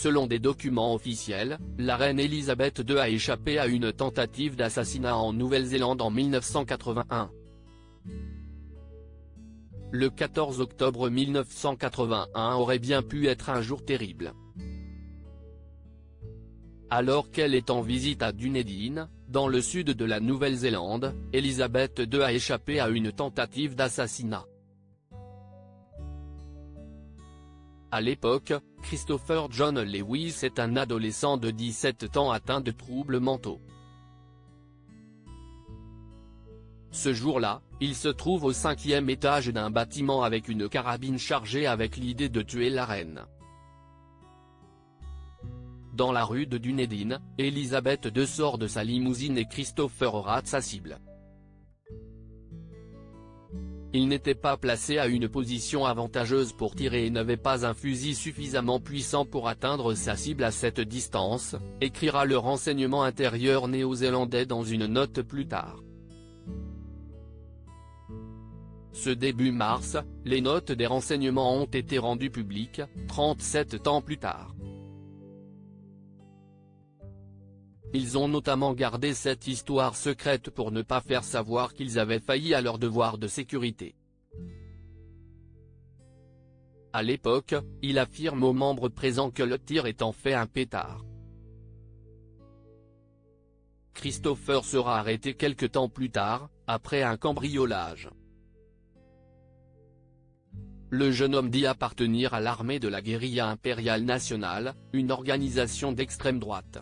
Selon des documents officiels, la reine Elisabeth II a échappé à une tentative d'assassinat en Nouvelle-Zélande en 1981. Le 14 octobre 1981 aurait bien pu être un jour terrible. Alors qu'elle est en visite à Dunedin, dans le sud de la Nouvelle-Zélande, Elisabeth II a échappé à une tentative d'assassinat. À l'époque, Christopher John Lewis est un adolescent de 17 ans atteint de troubles mentaux. Ce jour-là, il se trouve au 5e étage d'un bâtiment avec une carabine chargée avec l'idée de tuer la reine. Dans la rue de Dunedin, Elisabeth II sort de sa limousine et Christopher rate sa cible. Il n'était pas placé à une position avantageuse pour tirer et n'avait pas un fusil suffisamment puissant pour atteindre sa cible à cette distance, écrira le renseignement intérieur néo-zélandais dans une note plus tard. Ce début mars, les notes des renseignements ont été rendues publiques, 37 ans plus tard. Ils ont notamment gardé cette histoire secrète pour ne pas faire savoir qu'ils avaient failli à leur devoir de sécurité. À l'époque, il affirme aux membres présents que le tir est en fait un pétard. Christopher sera arrêté quelque temps plus tard, après un cambriolage. Le jeune homme dit appartenir à l'armée de la guérilla impériale nationale, une organisation d'extrême droite.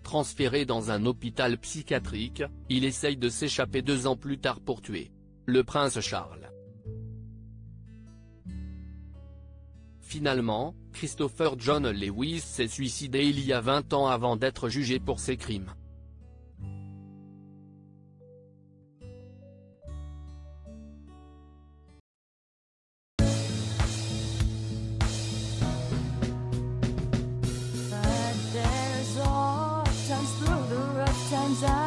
Transféré dans un hôpital psychiatrique, il essaye de s'échapper 2 ans plus tard pour tuer le prince Charles. Finalement, Christopher John Lewis s'est suicidé il y a 20 ans avant d'être jugé pour ses crimes. Times